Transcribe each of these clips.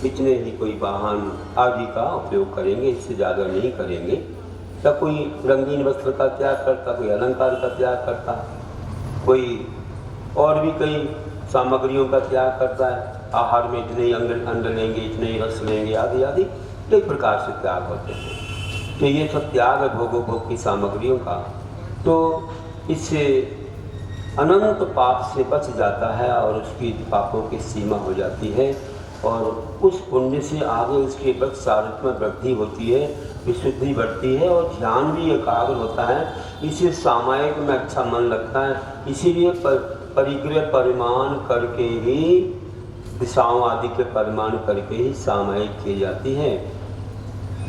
इतने ही कोई वाहन आदि का उपयोग करेंगे, इससे ज़्यादा नहीं करेंगे। या कोई रंगीन वस्त्र का त्याग करता, कोई अलंकार का त्याग करता, कोई और भी कई सामग्रियों का त्याग करता है। आहार में इतने ही अन्न लेंगे, इतने ही रस लेंगे, आदि आदि कई प्रकार से त्याग होते हैं। तो ये सब त्याग है भोग की सामग्रियों का। तो इससे अनंत पाप से बच जाता है और उसकी पापों की सीमा हो जाती है और उस पुण्य से आगे उसके बाद चारित्र में वृद्धि होती है, विशुद्धि बढ़ती है और ध्यान भी एकाग्र होता है। इसे सामायिक में अच्छा मन लगता है। इसीलिए परिग्रह परिमाण करके ही, दिशाओं आदि के परिमाण करके ही सामायिक की जाती है।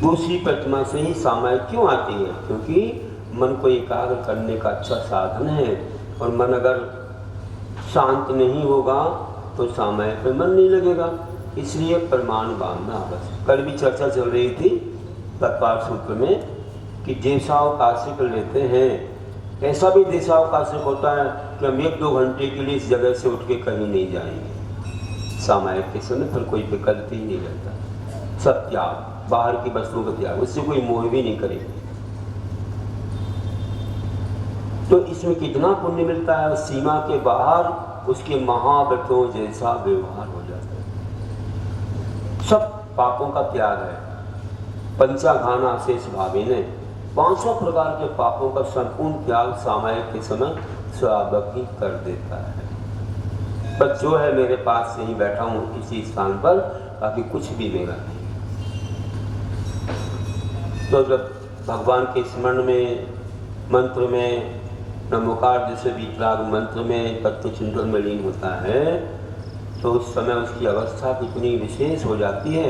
दूसरी प्रतिमा से ही सामायिक क्यों आती है? क्योंकि मन को एकाग्र करने का अच्छा साधन है और मन अगर शांत नहीं होगा तो सामायिक में मन नहीं लगेगा। इसलिए प्रमाण बांधना आवश्यक। कल भी चर्चा चल रही थी तत्पार सूत्र में कि देशावकाशिक लेते हैं। ऐसा भी देशावकाशिक होता है कि हम 1-2 घंटे के लिए इस जगह से उठ के कहीं नहीं जाएंगे। सामायिक के समय पर कोई विकल्प ही नहीं रहता। सब त्याग, बाहर की वस्तुओं का त्याग, उससे कोई मोह भी नहीं करेगा। तो इसमें कितना पुण्य मिलता है, सीमा के बाहर उसके महाव्रतों जैसा व्यवहार हो जाता है। सब पापों का त्याग है। पंचाघाना शेष भावी ने 500 प्रकार के पापों का संपूर्ण त्याग सामायिक के समय स्वाभाविक ही कर देता है। पर जो है मेरे पास यहीं बैठा हूँ इसी स्थान पर, बाकी कुछ भी मेरा नहीं। तो जब भगवान के स्मरण में, मंत्र में, नमोकार जैसे वितराग मंत्र में तत्व चिंतन में लीन होता है तो उस समय उसकी अवस्था कितनी विशेष हो जाती है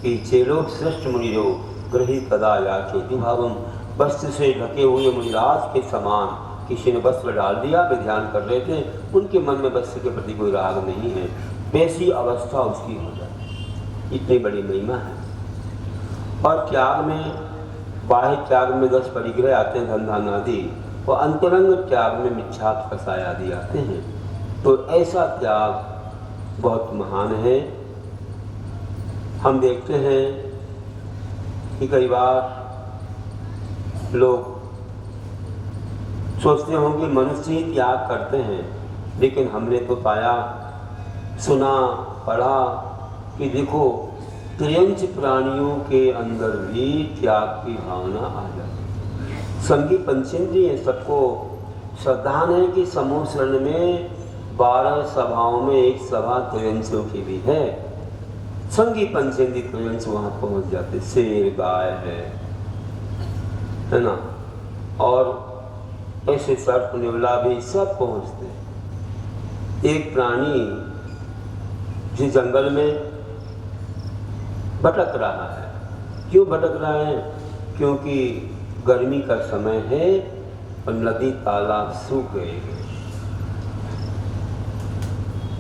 कि चेलोक श्रेष्ठ मुनिरो ग्रही कदा याचोति भावम। वस्त्र से ढके हुए मुनिराज के समान किसी ने वस्त्र डाल दिया, वे ध्यान कर रहे थे, उनके मन में वस्त्र के प्रति कोई राग नहीं है, वैसी अवस्था उसकी हो जाती है। इतनी बड़ी महिमा है। और त्याग में, बाह्य त्याग में 10 परिग्रह आते हैं, धन धान आदि, और अंतरंग त्याग में मिच्छात कसाय आदि आते हैं। तो ऐसा त्याग बहुत महान है। हम देखते हैं कि कई बार लोग सोचते होंगे मनुष्य ही त्याग करते हैं, लेकिन हमने तो पाया, सुना, पढ़ा कि देखो त्रियंच प्राणियों के अंदर भी त्याग की भावना आ जाती है। संगी पंचेंद्रिय सबको श्रद्धान है कि समूह शरण में 12 सभाओं में एक सभा त्रियंचों की भी है। संगी पंचेंद्रिय त्रियंच वहाँ पहुँच जाते, शेर, गाय है ना, और ऐसे सर्प, निवला भी सब पहुँचते। एक प्राणी जो जंगल में भटक रहा है, क्यों भटक रहा है? क्योंकि गर्मी का समय है और नदी तालाब सूख गए हैं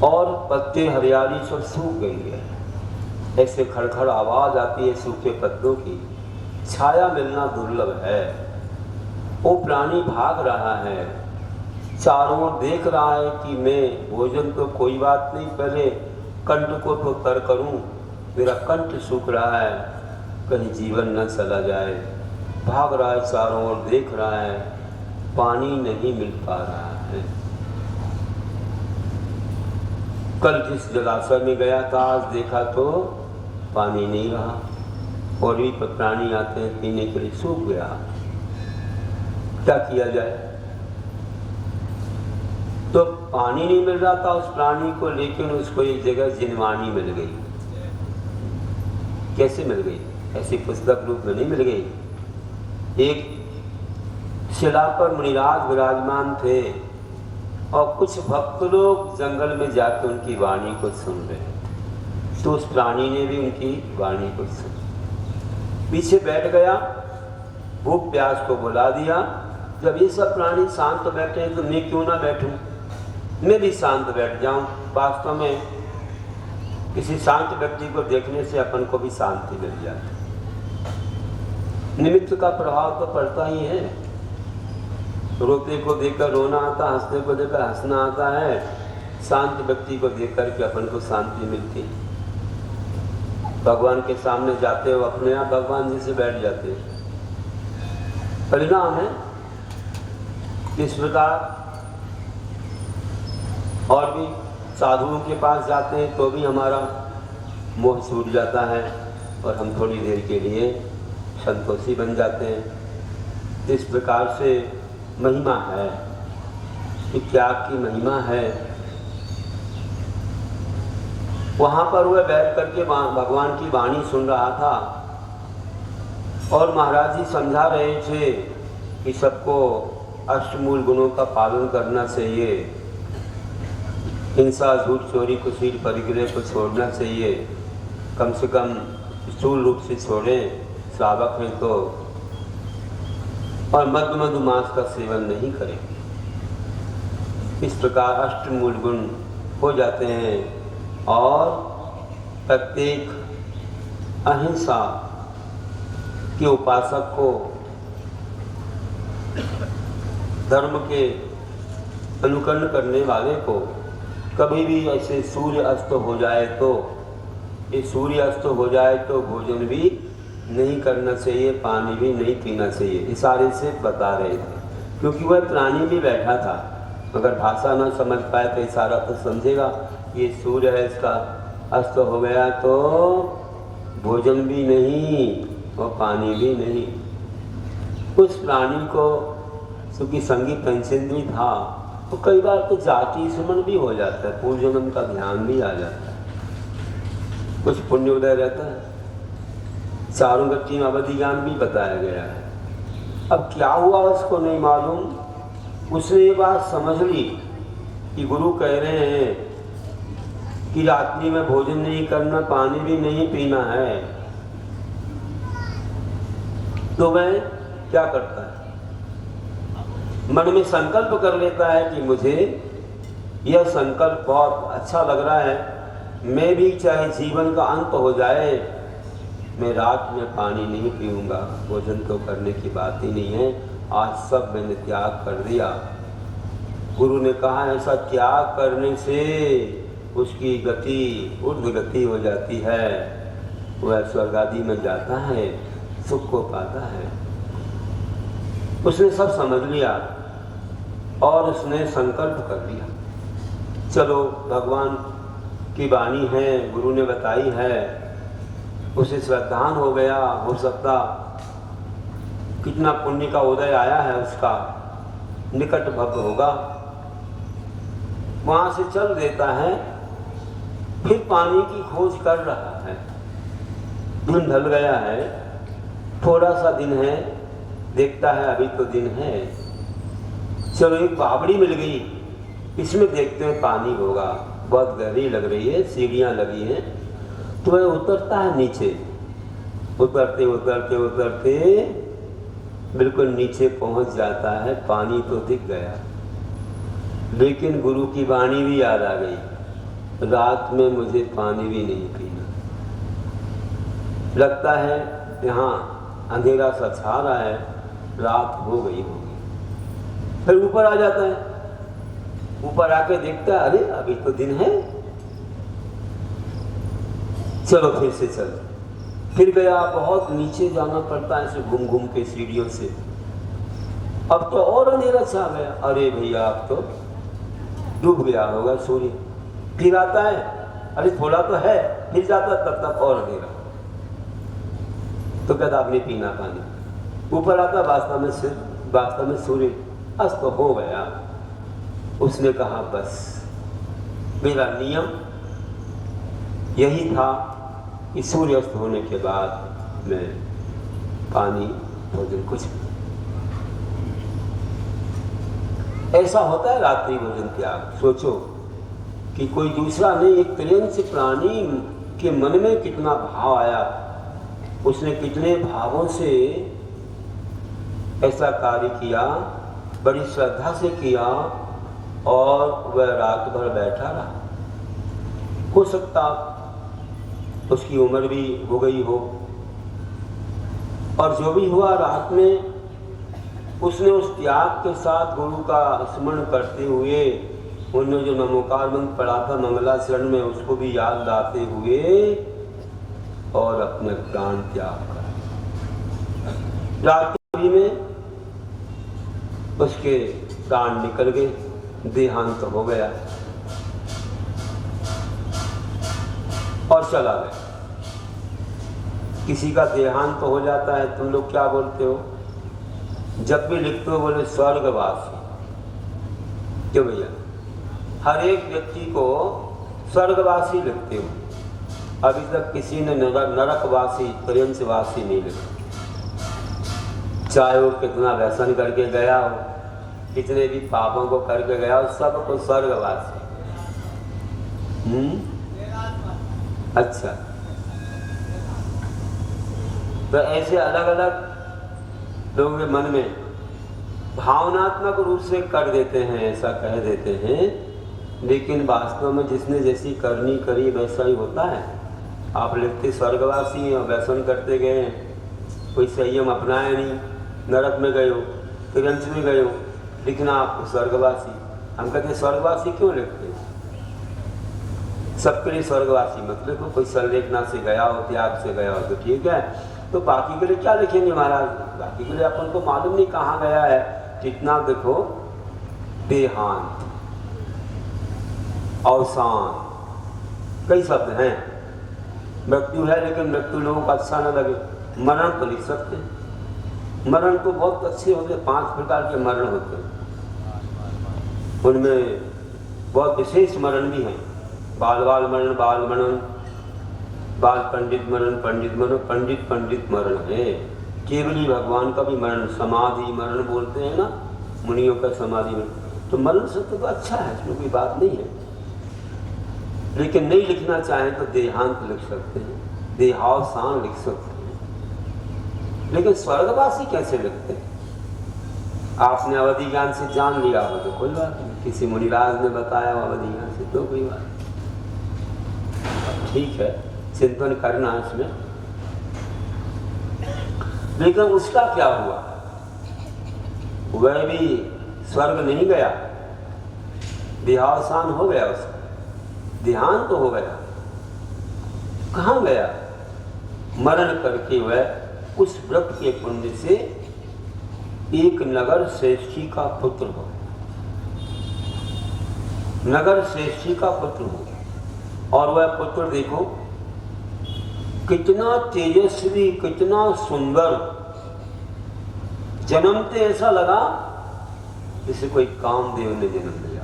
और पत्ते हरियाली सब सूख गई है। ऐसे खड़खड़ आवाज आती है सूखे पत्तों की, छाया मिलना दुर्लभ है। वो प्राणी भाग रहा है, चारों ओर देख रहा है कि मैं भोजन तो कोई बात नहीं, पहले कंठ को तो तर करूं, मेरा कंठ सूख रहा है, कहीं जीवन न चला जाए। भाग रहा है, चारों ओर देख रहा है, पानी नहीं मिल पा रहा है। कल जिस जलाशय में गया था आज देखा तो पानी नहीं रहा, और भी प्राणी आते हैं पीने के लिए, सूख गया। क्या किया जाए? तो पानी नहीं मिल रहा था उस प्राणी को, लेकिन उसको एक जगह जिनवानी मिल गई। कैसे मिल गई? ऐसी पुस्तक रूप में नहीं मिल गई। एक शिला पर मुनिराज विराजमान थे और कुछ भक्त लोग जंगल में जाकर उनकी वाणी को सुन रहे थे। तो उस प्राणी ने भी उनकी वाणी को सुना, पीछे बैठ गया, भूख प्यास को बुला दिया। जब ये सब प्राणी शांत बैठे हैं तो मैं क्यों ना बैठूं, मैं भी शांत बैठ जाऊं। वास्तव में किसी शांत व्यक्ति को देखने से अपन को भी शांति मिल जाती है। निमित्त का प्रभाव तो पड़ता ही है। रोते को देखकर रोना आता, हंसने को देखकर हंसना आता है। शांत व्यक्ति को देखकर के अपन को शांति मिलती है। भगवान के सामने जाते हो अपने आप भगवान जी से बैठ जाते हैं। परिणाम है इस प्रकार। और भी साधुओं के पास जाते हैं तो भी हमारा मोह छूट जाता है और हम थोड़ी देर के लिए संतोषी बन जाते हैं। इस प्रकार से महिमा है कि त्याग की महिमा है। वहाँ पर वह बैठ करके भगवान की वाणी सुन रहा था और महाराज जी समझा रहे थे कि सबको अष्टमूल गुणों का पालन करना चाहिए, हिंसा, झूठ, चोरी, कुशील, परिग्रह को छोड़ना चाहिए, कम से कम स्थूल रूप से छोड़ें, श्रावक हैं तो, और मद मधुमांस का सेवन नहीं करेंगे। इस प्रकार अष्टमूल गुण हो जाते हैं और प्रत्येक अहिंसा के उपासक को धर्म के अनुकरण करने वाले को कभी भी ऐसे सूर्य अस्त हो जाए तो, ये सूर्य अस्त हो जाए तो भोजन भी नहीं करना चाहिए, पानी भी नहीं पीना चाहिए। इशारे से बता रहे थे क्योंकि वह प्राणी भी बैठा था, अगर भाषा ना समझ पाए तो इशारा तो समझेगा ये सूर्य है, इसका अस्त हो गया तो भोजन भी नहीं और पानी भी नहीं। उस प्राणी को क्योंकि संगी पंचेंद्री था तो कई बार तो जाति स्मरण भी हो जाता है, पूर्व जन्म का ध्यान भी आ जाता है, कुछ पुण्योदय रहता है। चारों गति में अवधि ज्ञान भी बताया गया है। अब क्या हुआ उसको नहीं मालूम। उसने ये बात समझ ली कि गुरु कह रहे हैं कि रात्रि में भोजन नहीं करना, पानी भी नहीं पीना है, तो वह क्या करता है, मन में संकल्प कर लेता है कि मुझे यह संकल्प बहुत अच्छा लग रहा है, मैं भी चाहे जीवन का अंत हो जाए मैं रात में पानी नहीं पीऊँगा, भोजन तो करने की बात ही नहीं है, आज सब मैंने त्याग कर दिया। गुरु ने कहा ऐसा त्याग करने से उसकी गति ऊर्ध्व गति हो जाती है, वह स्वर्ग आदि में जाता है, सुख को पाता है। उसने सब समझ लिया और उसने संकल्प कर लिया, चलो भगवान की वाणी है, गुरु ने बताई है, उसे श्रद्धान हो गया। हो सकता कितना पुण्य का उदय आया है उसका, निकट भक्त होगा, वहां से चल देता है, फिर पानी की खोज कर रहा है। दिन ढल गया है, थोड़ा सा दिन है, देखता है अभी तो दिन है, चलो एक बावड़ी मिल गई, इसमें देखते हैं पानी होगा, बहुत गहरी लग रही है, सीढ़ियां लगी हैं, तो वह उतरता है नीचे, उतरते उतरते उतरते बिल्कुल नीचे पहुंच जाता है, पानी तो दिख गया, लेकिन गुरु की वाणी भी याद आ गई, रात में मुझे पानी भी नहीं पीना। लगता है यहाँ अंधेरा सा छा रहा है, रात हो गई होगी। फिर ऊपर आ जाता है, ऊपर आके देखता है अरे अभी तो दिन है, चलो फिर से चल। फिर गया, बहुत नीचे जाना पड़ता है ऐसे घूम घूम के सीढ़ियों से, अब तो और अंधेरा छा गया, अरे भैया अब तो डूब गया होगा सूर्य। फिर आता है, अरे थोड़ा तो है, फिर जाता तब तक और अंधेरा, तो कहता आपने पीना पानी। ऊपर आता वास्तव में सूर्य अस्त तो हो गया। उसने कहा बस मेरा नियम यही था कि सूर्यास्त होने के बाद मैं पानी भोजन कुछ भी। ऐसा होता है रात्रि भोजन त्याग। सोचो कि कोई दूसरा नहीं, एक प्रेम से प्राणी के मन में कितना भाव आया, उसने कितने भावों से ऐसा कार्य किया, बड़ी श्रद्धा से किया, और वह रात भर बैठा रहा। हो सकता उसकी उम्र भी हो गई हो, और जो भी हुआ रात में उसने उस त्याग के साथ गुरु का स्मरण करते हुए, उन्होंने जो नमोकार मंत्र पढ़ा था मंगलाचरण में, उसको भी याद लाते हुए और अपने प्राण त्याग कर। रात्रि में उसके प्राण निकल गए, देहांत हो गया और चला गया। किसी का देहांत हो जाता है, तुम लोग क्या बोलते हो? जब भी लिखते हो बोले स्वर्गवासी। क्यों भैया? हर एक व्यक्ति को स्वर्गवासी लिखते हो, अभी तक किसी ने नरकवासी, पर्यंचवासी नहीं लिखा। चाहे वो कितना व्यसन करके गया हो, कितने भी पापों को करके गया हो, सबको स्वर्गवासी। अच्छा, तो ऐसे अलग अलग लोगों के मन में भावनात्मक रूप से कर देते हैं, ऐसा कह देते हैं, लेकिन वास्तव में जिसने जैसी करनी करी वैसा ही होता है। आप लिखते स्वर्गवासी और व्यसन करते गए, कोई संयम अपनाया नहीं, नरक में गए हो, फिर अंश में गए हो, लिखना आपको स्वर्गवासी। हम कहते स्वर्गवासी क्यों लिखते हैं? सबके लिए स्वर्गवासी मत लिखो। कोई संलेखना से गया हो, त्याग से गया हो तो ठीक है, तो बाकी के लिए क्या लिखेंगे महाराज? बाकी के लिए अपन को मालूम नहीं कहाँ गया है। कितना देखो, देहांत, अवसान, कई शब्द हैं। मृत्यु है, लेकिन मृत्यु लोगों को अच्छा न लगे। मरण तो लिख सकते हैं। मरण तो बहुत अच्छे होते, 5 प्रकार के मरण होते हैं, उनमें बहुत विशेष मरण भी हैं। बाल बाल मरण, बाल मरण, बाल पंडित मरण, पंडित मरण, पंडित पंडित मरण है। केवली भगवान का भी मरण, समाधि मरण बोलते हैं ना, मुनियों का समाधि मरण। तो मरण शब्द तो अच्छा है, इसमें कोई बात नहीं है। लेकिन नहीं लिखना चाहें तो देहांत लिख सकते हैं, देहावसान लिख सकते हैं। लेकिन स्वर्गवासी कैसे लिखते हैं? आपने अवधि ज्ञान से जान लिया हो तो कोई बात नहीं, किसी मुनिराज ने बताया अवधि ज्ञान से तो कोई बात नहीं, ठीक है, चिंतन करना इसमें। लेकिन उसका क्या हुआ? वह भी स्वर्ग नहीं गया, देहावसान हो गया, उसका देहांत तो हो गया। कहाँ गया? मरण करके वह उस व्रत के पुण्य से एक नगर श्रेष्ठी का पुत्र हो, नगर श्रेष्ठी का पुत्र हो। और वह पुत्र देखो कितना तेजस्वी, कितना सुंदर, जन्मते ऐसा लगा जैसे कोई कामदेव ने जन्म लिया।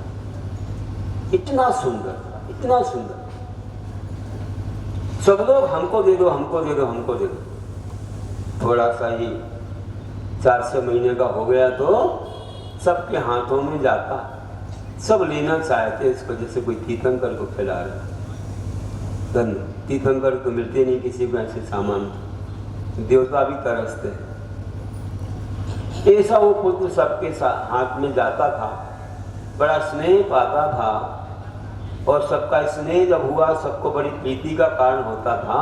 इतना सुंदर, इतना सुंदर। सब लोग हमको दे दो, हमको दे दो, हमको दे दो। थोड़ा सा ही 4-6 महीने का हो गया तो सबके हाथों में जाता, सब लेना चाहते इसको, जैसे कोई तीर्थंकर को खिला रहे। धन तीर्थंकर तो मिलते नहीं किसी को ऐसे सामान, देवता भी तरसते हैं। ऐसा वो पुत्र सबके हाथ में जाता था, बड़ा स्नेह पाता था, और सबका स्नेह जब हुआ, सबको बड़ी प्रीति का कारण होता था।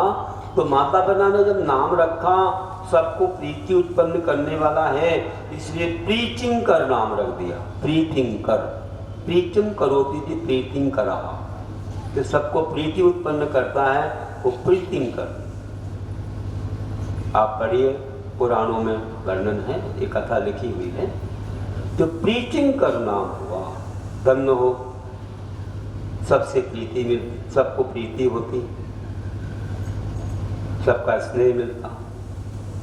तो माता पिता ने जब नाम रखा, सबको प्रीति उत्पन्न करने वाला है, इसलिए प्रीतिं कर नाम रख दिया। प्रीतिं कर, प्रीतिं करोति थी, प्रीतिं करा, तो सबको प्रीति उत्पन्न करता है वो प्रीतिं कर। आप पढ़िए, पुराणों में वर्णन है, एक कथा लिखी हुई है। तो प्रीतिं कर नाम हुआ, धन्य हो, सबसे प्रीति मिलती, सबको प्रीति होती, सबका स्नेह मिलता।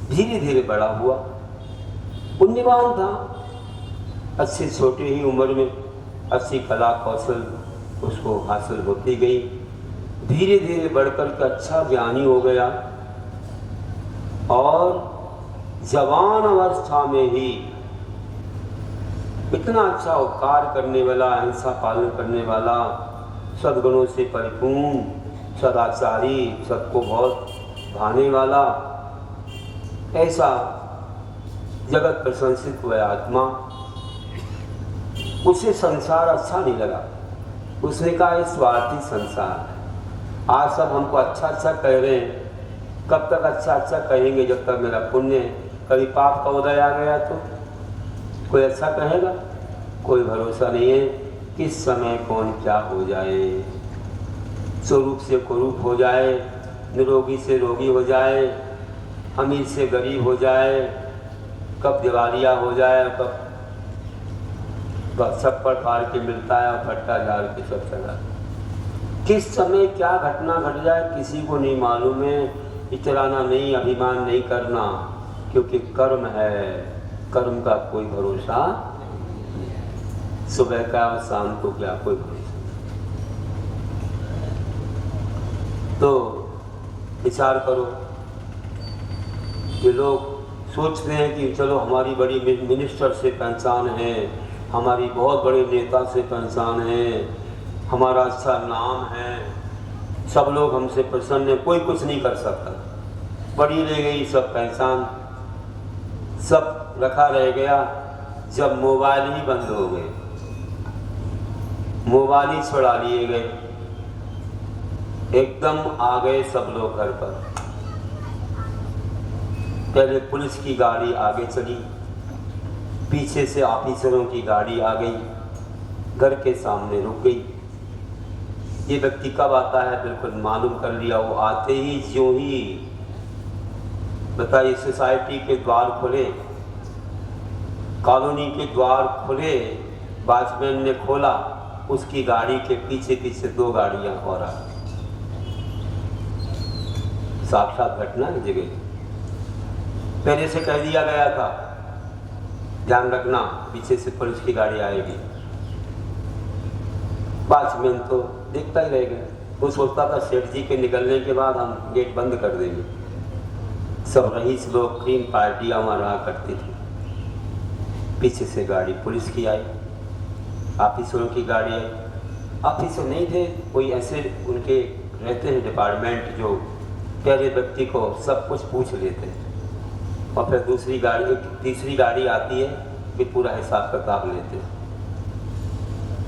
धीरे धीरे बड़ा हुआ, पुण्यवान था, अच्छी छोटी ही उम्र में अच्छी कला कौशल उसको हासिल होती गई। धीरे धीरे बढ़कर के अच्छा ज्ञानी हो गया, और जवान अवस्था में ही इतना अच्छा उपकार करने वाला, अहिंसा पालन करने वाला, सद्गुणों से परिपूर्ण, सदाचारी, सबको बहुत भाने वाला, ऐसा जगत प्रशंसित हुआ आत्मा। उसे संसार अच्छा नहीं लगा, उसने कहा ये स्वार्थी संसार है। आज सब हमको अच्छा अच्छा कह रहे हैं, कब तक अच्छा अच्छा कहेंगे? जब तक मेरा पुण्य है। कभी पाप का उदय आ गया तो कोई अच्छा कहेगा? कोई भरोसा नहीं है, किस समय कौन क्या हो जाए, स्वरूप से कुरूप हो जाए, निरोगी से रोगी हो जाए, अमीर से गरीब हो जाए, कब दिवालिया हो जाए, कब छप्पड़ फाड़ के मिलता है और फट्टा झाड़ के सब चला। किस समय क्या घटना घट जाए किसी को नहीं मालूम है। इतराना नहीं, अभिमान नहीं करना, क्योंकि कर्म है, कर्म का कोई भरोसा नहीं। सुबह का और शाम को क्या कोई भरोसा। तो विचार करो कि लोग सोचते हैं कि चलो हमारी बड़ी मिनिस्टर से पहचान है, हमारी बहुत बड़े नेता से पहचान है, हमारा अच्छा नाम है, सब लोग हमसे प्रसन्न हैं, कोई कुछ नहीं कर सकता। बड़ी रह गई सब पहचान, सब रखा रह गया जब मोबाइल ही बंद हो गए, मोबाइल ही छुड़ा लिए गए, एकदम आ गए सब लोग घर पर। पहले पुलिस की गाड़ी आगे चली, पीछे से ऑफिसरों की गाड़ी आ गई, घर के सामने रुक गई। ये व्यक्ति कब आता है बिल्कुल मालूम कर लिया। वो आते ही ज्यों ही बताइए सोसाइटी के द्वार खुले, कॉलोनी के द्वार खुले, वॉचमैन ने खोला, उसकी गाड़ी के पीछे पीछे 2 गाड़ियां और आ गई। साक्षात घटना है जगह। पहले से कह दिया गया था ध्यान रखना पीछे से पुलिस की गाड़ी आएगी। वॉचमैन तो देखता ही रह गया। वो सोचता था सेठ जी के निकलने के बाद हम गेट बंद कर देंगे। सब रईस लोग क्रीम पार्टियां वहाँ रहा करती थी। पीछे से गाड़ी पुलिस की आई, ऑफिसरों की गाड़ी आई। ऑफिसर नहीं थे, कोई ऐसे उनके रहते हैं डिपार्टमेंट जो पहले व्यक्ति को सब कुछ पूछ लेते हैं और फिर दूसरी गाड़ी तीसरी गाड़ी आती है फिर पूरा हिसाब किताब लेते हैं।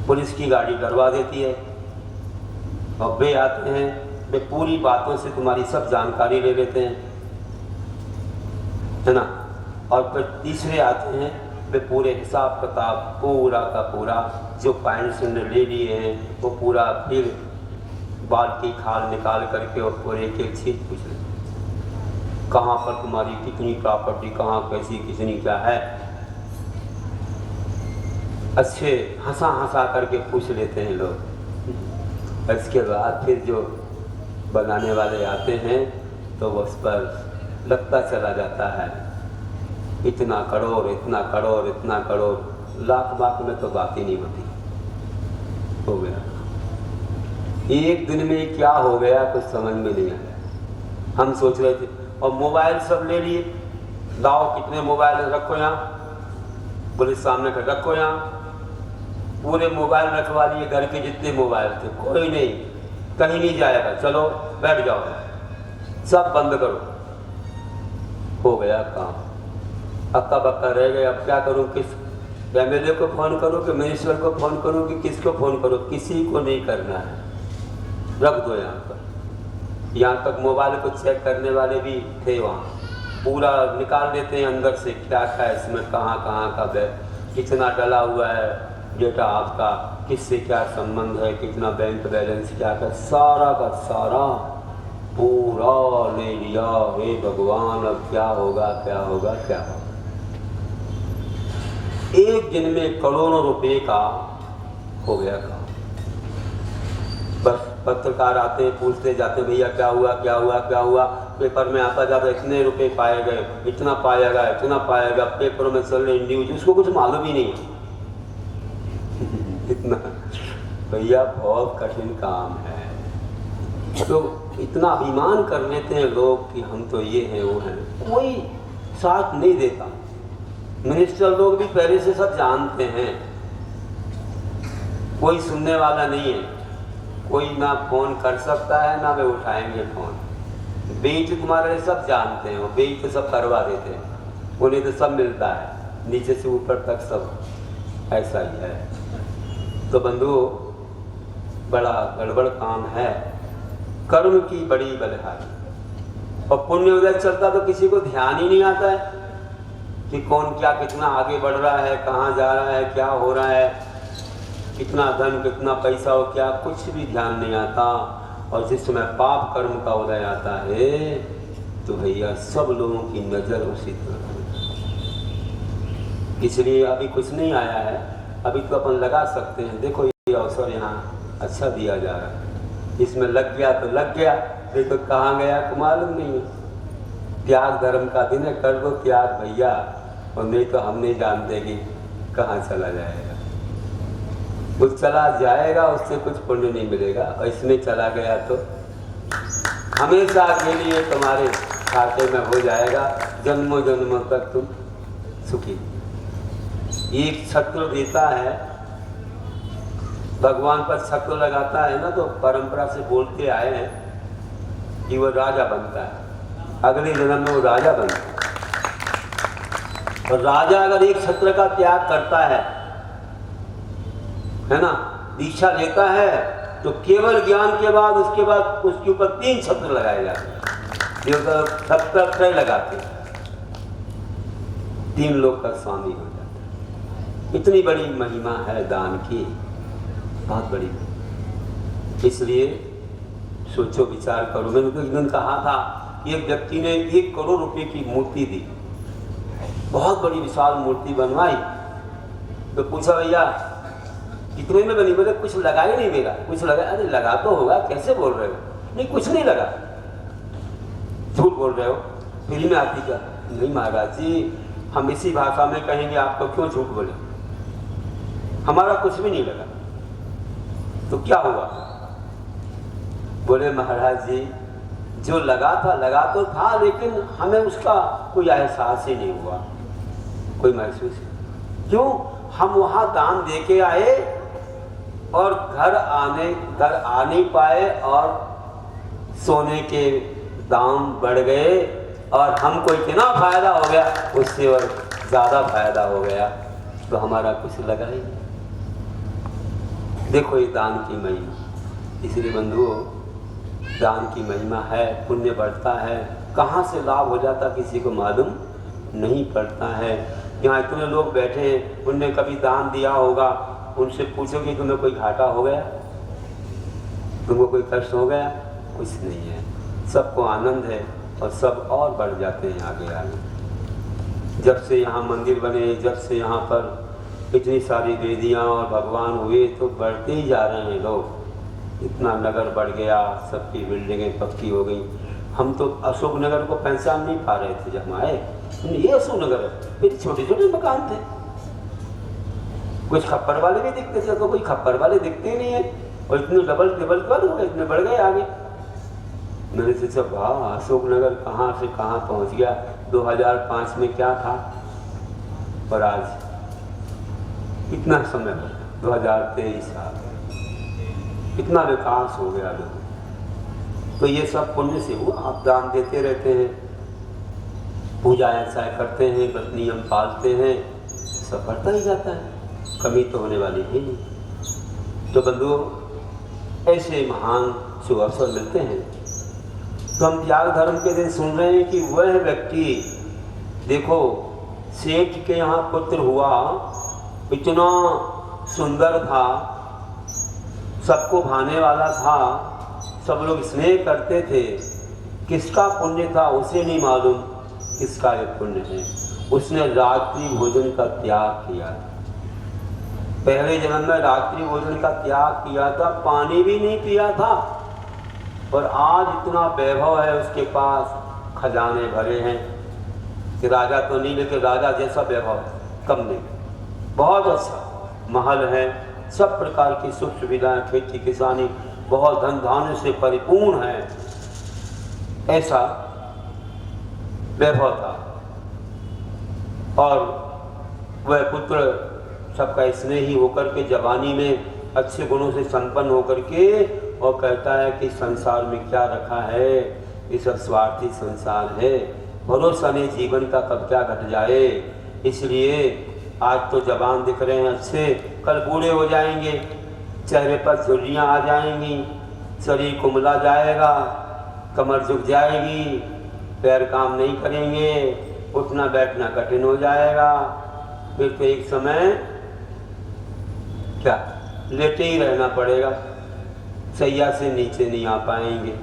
पुलिस की गाड़ी डरवा देती है और वे आते हैं, वे पूरी बातों से तुम्हारी सब जानकारी ले लेते हैं, है ना। और फिर तीसरे आते हैं, वे पूरे हिसाब किताब पूरा का पूरा जो पॉइंट्स उन्होंने ले लिए हैं वो पूरा फिर बाल की खाल निकाल करके और पूरे एक एक चीज़ पूछ लेते हैं। कहाँ पर तुम्हारी कितनी प्रॉपर्टी, कहाँ कैसी कितनी क्या है, अच्छे हंसा हंसा करके पूछ लेते हैं लोग। इसके बाद फिर जो बनाने वाले आते हैं तो उस पर लगता चला जाता है इतना करोड़, इतना करोड़, इतना करोड़, लाख में तो बात ही नहीं होती। हो गया एक दिन में क्या हो गया कुछ समझ में नहीं आया। हम सोच रहे थे और मोबाइल सब ले लिए, लाओ कितने मोबाइल रखो यहाँ, पुलिस सामने कर रखो यहाँ, पूरे मोबाइल रखवा लिए, घर के जितने मोबाइल थे। कोई नहीं, कहीं नहीं जाएगा, चलो बैठ जाओ, सब बंद करो। हो गया काम, अक्का बक्का रह गए। अब क्या करूँ, किस एमएलए को फ़ोन करो कि मिनिस्टर को फ़ोन करो कि किसको फ़ोन करो, किसी को नहीं करना है, रख दो यहाँ पर। यहाँ तक मोबाइल को चेक करने वाले भी थे वहाँ, पूरा निकाल देते हैं अंदर से क्या क्या इसमें, कहाँ कहाँ का कितना डला हुआ है डेटा आपका, किससे क्या संबंध है, कितना बैंक बैलेंस क्या का, सारा का सारा पूरा ले लिया। हे भगवान, अब क्या होगा क्या होगा क्या होगा। एक दिन में करोड़ों रुपए का हो गया काम। बस पत्रकार आते हैं, पूछते जाते हैं, भैया क्या हुआ क्या हुआ क्या हुआ। पेपर में आता जाता इतने रुपए पाए गए, इतना पाया गया, इतना पाया गया, पेपर में चल रही न्यूज, उसको कुछ मालूम ही नहीं है। इतना भैया बहुत कठिन काम है। तो इतना अभिमान कर लेते हैं लोग कि हम तो ये हैं वो हैं, कोई साथ नहीं देता। मिनिस्टर लोग भी पहले से सब जानते हैं, कोई सुनने वाला नहीं है, कोई ना फोन कर सकता है ना वे उठाएंगे फोन। बेच तुम्हारे सब जानते हैं, वो बेच तो सब करवा देते हैं, उन्हें तो सब मिलता है नीचे से ऊपर तक सब, ऐसा ही है। तो बंधु बड़ा गड़बड़ काम है, कर्म की बड़ी बलिहारी। और पुण्य उदय चलता तो किसी को ध्यान ही नहीं आता है कि कौन क्या कितना आगे बढ़ रहा है, कहाँ जा रहा है, क्या हो रहा है, कितना धन कितना पैसा हो, क्या कुछ भी ध्यान नहीं आता। और जिस समय पाप कर्म का उदय आता है तो भैया सब लोगों की नज़र उसी तरफ। इसलिए अभी कुछ नहीं आया है, अभी तो अपन लगा सकते हैं। देखो ये अवसर यहाँ अच्छा दिया जा रहा है, इसमें लग गया तो लग गया, देखो कहाँ गया तो मालूम नहीं है। त्याग धर्म का दिन है, कर दो त्याग भैया, और नहीं तो हम नहीं जानते कि कहाँ चला जाएगा। कुछ चला जाएगा उससे कुछ पुण्य नहीं मिलेगा, और इसमें चला गया तो हमेशा के लिए तुम्हारे खाते में हो जाएगा, जन्मों जन्मों तक तुम सुखी। एक छत्र देता है, भगवान पर छत्र लगाता है ना, तो परंपरा से बोलते आए हैं कि वो राजा बनता है, अगले जन्म में वो राजा बनता है। और राजा अगर एक छत्र का त्याग करता है ना, दीक्षा लेता है, तो केवल ज्ञान के बाद उसके बाद उसके ऊपर 3 छत्र लगाए जाते हैं, जो 70 लगाते हैं, 3 लोग का स्वामी हो जाता है। इतनी बड़ी महिमा है दान की, बहुत बड़ी। इसलिए सोचो विचार करो। मैंने तो एक दिन कहा था, एक व्यक्ति ने 1 करोड़ रुपए की मूर्ति दी, बहुत बड़ी विशाल मूर्ति बनवाई। तो पूछा भैया कितने में बनी? बोले कुछ लगा ही नहीं मेरा। कुछ लगा? अरे लगा तो होगा, कैसे बोल रहे हो? नहीं कुछ नहीं लगा। झूठ बोल रहे हो, फ्री में आती क्या? नहीं महाराज जी, हम इसी भाषा में कहेंगे आपको क्यों झूठ बोले, हमारा कुछ भी नहीं लगा। तो क्या हुआ? बोले महाराज जी जो लगा तो था, लेकिन हमें उसका कोई एहसास ही नहीं हुआ, कोई महसूस नहीं। क्यों? हम वहां दान दे के आए और घर आ नहीं पाए, और सोने के दाम बढ़ गए, और हमको इतना फायदा हो गया, उससे और ज्यादा फायदा हो गया, तो हमारा कुछ लगा ही नहीं। देखो ये दान की महिमा। इसलिए बंधुओं, दान की महिमा है, पुण्य बढ़ता है, कहाँ से लाभ हो जाता किसी को मालूम नहीं पड़ता है। यहाँ इतने लोग बैठे हैं, उनने कभी दान दिया होगा, उनसे पूछो कि तुम्हें कोई घाटा हो गया, तुमको कोई कष्ट हो गया? कुछ नहीं है, सबको आनंद है, और सब और बढ़ जाते हैं आगे आगे। जब से यहाँ मंदिर बने, जब से यहाँ पर इतनी सारी वेदियाँ और भगवान हुए, तो बढ़ते ही जा रहे हैं लोग। इतना नगर बढ़ गया, सबकी बिल्डिंगें पक्की हो गई। हम तो अशोक नगर को पहचान नहीं पा रहे थे जब हम आए, ये अशोक नगर है, फिर छोटे छोटे मकान थे, कुछ खप्पर वाले भी दिखते थे, तो कोई खप्पर वाले दिखते ही नहीं है, और इतने डबल हो गए, इतने बढ़ गए आगे। मैंने सोचा वाह, अशोक नगर कहाँ से कहाँ पहुँच गया। 2005 में क्या था, और आज इतना समय हो, 2023 साल, इतना विकास हो गया लोग। तो ये सब पुण्य से हुआ। आप दान देते रहते हैं, पूजा ऐसा करते हैं, व्रत नियम पालते हैं, सब बढ़ता ही जाता है, कमी तो होने वाली ही नहीं। तो बंधुओं, ऐसे महान शुभ अवसर मिलते हैं। तो हम त्याग धर्म के दिन सुन रहे हैं कि वह व्यक्ति, देखो सेठ के यहाँ पुत्र हुआ, इतना सुंदर था, सबको भाने वाला था, सब लोग स्नेह करते थे। किसका पुण्य था उसे नहीं मालूम, किसका ये पुण्य है। उसने रात्रि भोजन का त्याग किया, पहले जन्म में रात्रि भोजन का त्याग किया था, पानी भी नहीं पिया था, और आज इतना वैभव है उसके पास, खजाने भरे हैं कि राजा तो नहीं, लेकिन राजा जैसा वैभव कम नहीं, बहुत अच्छा महल है, सब प्रकार की सुख सुविधाएं, खेती किसानी, बहुत धन धान्य से परिपूर्ण है, ऐसा वैभव था। और वह पुत्र सबका स्नेही होकर के जवानी में अच्छे गुणों से संपन्न होकर के, और कहता है कि संसार में क्या रखा है, ये सब स्वार्थी संसार है, भरोसा नहीं जीवन का कब क्या घट जाए। इसलिए आज तो जवान दिख रहे हैं अच्छे, कल बूढ़े हो जाएंगे, चेहरे पर झुर्रियाँ आ जाएंगी, शरीर कुमला जाएगा, कमर झुक जाएगी, पैर काम नहीं करेंगे, उठना बैठना कठिन हो जाएगा, फिर तो एक समय क्या लेटे ही रहना पड़ेगा, सैया से नीचे नहीं आ पाएंगे,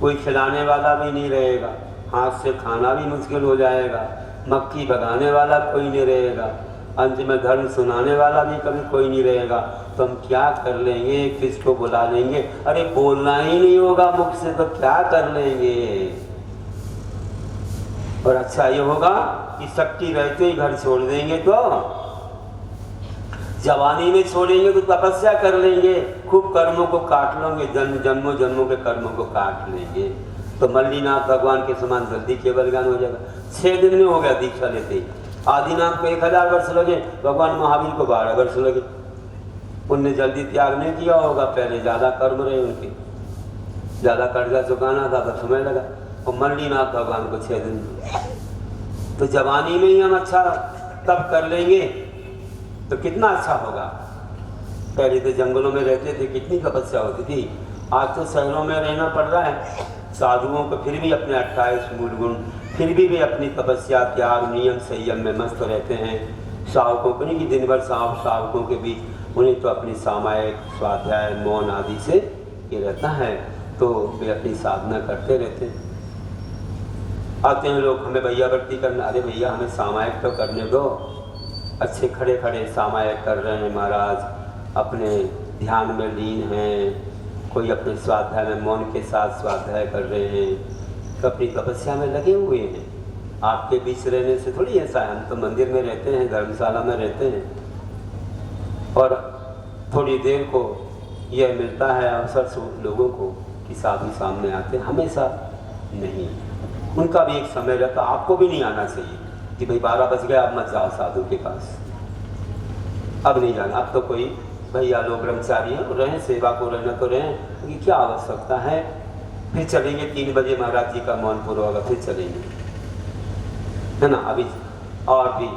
कोई खिलाने वाला भी नहीं रहेगा, हाथ से खाना भी मुश्किल हो जाएगा, मक्खी भगाने वाला कोई नहीं रहेगा, अंत में धर्म सुनाने वाला भी कभी कोई नहीं रहेगा। तो हम क्या कर लेंगे, किसको बुला लेंगे? अरे बोलना ही नहीं होगा मुख से तो क्या कर लेंगे। और अच्छा ये होगा कि शक्ति रहते ही घर छोड़ देंगे, तो जवानी में छोड़ेंगे तो तपस्या कर लेंगे, खूब कर्मों को काट लेंगे, जन्मों जन्मों के कर्मों को काट लेंगे, तो मल्लीनाथ भगवान के समान जल्दी केवल ज्ञान हो जाएगा। 6 दिन में हो गया दीक्षा लेते ही। आदिनाथ को 1000 वर्ष लगे, भगवान महावीर को 12 वर्ष लगे। उनने जल्दी त्याग नहीं किया होगा, पहले ज़्यादा कर्म रहे उनके, ज़्यादा कर्जा चुकाना था तो समय लगा। और मल्लीनाथ भगवान को 6 दिन। तो जवानी में ही हम अच्छा तब कर लेंगे तो कितना अच्छा होगा। पहले तो जंगलों में रहते थे, कितनी तपस्या होती थी, आज तो शहरों में रहना पड़ रहा है। साधुओं को फिर भी अपने 28 मूल गुण, फिर भी वे अपनी तपस्या, त्याग, नियम, संयम में मस्त रहते हैं। सावकों को नहीं कि दिन भर सावकों के बीच, उन्हें तो अपनी सामायिक, स्वाध्याय, मौन आदि से ये रहता है, तो वे अपनी साधना करते रहते हैं। आते हैं लोग, हमें भैया भक्ति करना, अरे भैया हमें सामायिक तो करने दो। अच्छे खड़े खड़े सामायिक कर रहे हैं महाराज, अपने ध्यान में लीन हैं, कोई अपने स्वाध्याय में मौन के साथ स्वाध्याय कर रहे हैं, तो अपनी तपस्या में लगे हुए हैं। आपके बीच रहने से थोड़ी ऐसा है, हम तो मंदिर में रहते हैं, धर्मशाला में रहते हैं, और थोड़ी देर को यह मिलता है अवसर लोगों को कि साधु सामने आते हैं, हमेशा नहीं। उनका भी एक समय रहता, आपको भी नहीं आना चाहिए कि भाई 12 बज गया अब मत जाओ साधु के पास, अब नहीं जाना। अब तो कोई भैया लोग ब्रह्मचारी हैं, रहें, सेवा को रहना तो रहें, क्योंकि क्या आवश्यकता है। फिर चलेंगे 3 बजे महाराज जी का मौन पूरा होगा, फिर चलेंगे, है ना। अभी और भी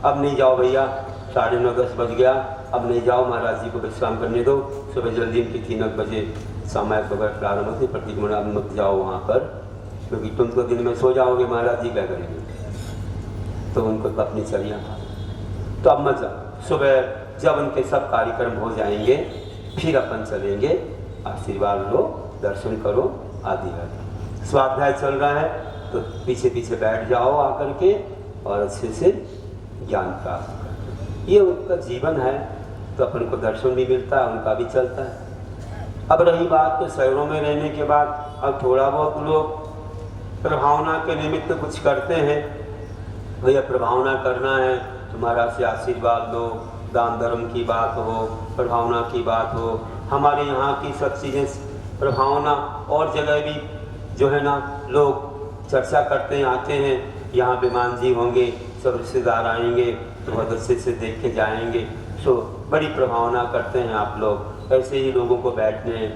अब नहीं जाओ भैया, 9:30-10 बज गया, अब नहीं जाओ, महाराज जी को विश्राम करने दो, सुबह जल्दी उनकी 3 बजे सामायिक वगैरह प्रारंभ होती, प्रतिक्रमण मत जाओ वहाँ पर, क्योंकि तुम तो दिन में सो जाओगे, महाराज जी क्या करेंगे। तो उनको तो अपनी चर्या था, तो अब मत जाओ। सुबह जब उनके सब कार्यक्रम हो जाएंगे फिर अपन चलेंगे, आशीर्वाद लो, दर्शन करो आदि आदि। स्वाध्याय चल रहा है तो पीछे पीछे बैठ जाओ आकर के और अच्छे से ज्ञान प्राप्त करो। ये उनका जीवन है, तो अपन को दर्शन भी मिलता है, उनका भी चलता है। अब रही बात तो शहरों में रहने के बाद अब थोड़ा बहुत लोग प्रभावना के निमित्त कुछ करते हैं। भैया प्रभावना करना है, तुम्हारा से आशीर्वाद लो, दान धर्म की बात हो, प्रभावना की बात हो, हमारे यहाँ की सब चीज़ें प्रभावना और जगह भी जो है ना लोग चर्चा करते हैं, आते हैं। यहाँ विमान जी होंगे, सब रिश्तेदार आएंगे तो बहुत अच्छे से देख के जाएंगे, सो बड़ी प्रभावना करते हैं आप लोग। ऐसे ही लोगों को बैठने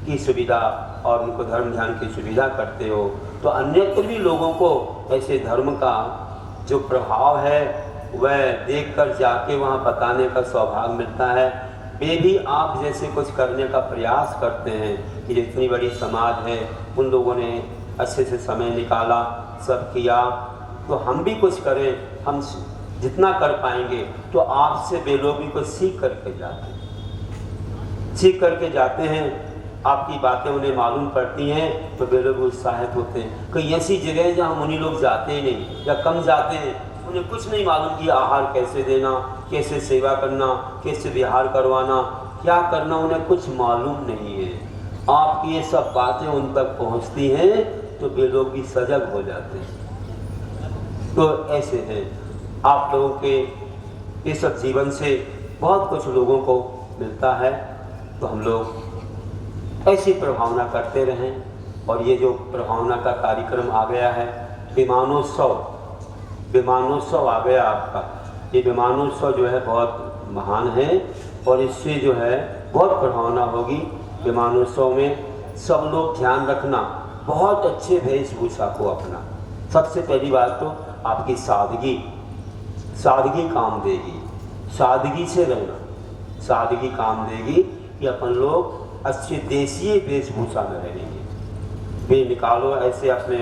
की सुविधा और उनको धर्म ध्यान की सुविधा करते हो, तो अन्यत्र भी लोगों को ऐसे धर्म का जो प्रभाव है वह देखकर जाके वहाँ बताने का सौभाग्य मिलता है। वे भी आप जैसे कुछ करने का प्रयास करते हैं कि जितनी बड़ी समाज है, उन लोगों ने अच्छे से समय निकाला, सब किया, तो हम भी कुछ करें। हम जितना कर पाएंगे तो आपसे वे लोग भी कुछ सीख करके जाते हैं। आपकी बातें उन्हें मालूम पड़ती हैं तो वे लोग उत्साहित होते हैं। कई ऐसी जगह है जहाँ मुनि लोग जाते ही नहीं या कम जाते हैं, उन्हें कुछ नहीं मालूम कि आहार कैसे देना, कैसे सेवा करना, कैसे विहार करवाना, क्या करना, उन्हें कुछ मालूम नहीं है। आपकी ये सब बातें उन तक पहुंचती हैं तो वे लोग भी सजग हो जाते हैं। तो ऐसे हैं आप लोगों के ये सब जीवन से बहुत कुछ लोगों को मिलता है, तो हम लोग ऐसी प्रभावना करते रहें। और ये जो प्रभावना का कार्यक्रम आ गया है, विमानोत्सव आ गया आपका। ये विमानोत्सव जो है बहुत महान है और इससे जो है बहुत प्रभावना होगी। विमानोत्सव में सब लोग ध्यान रखना, बहुत अच्छे वेशभूषा को अपना। सबसे पहली बात तो आपकी सादगी काम देगी, सादगी से रहना, सादगी काम देगी कि अपन लोग अच्छे देशीय वेशभूषा में रहेंगे। वे निकालो ऐसे अपने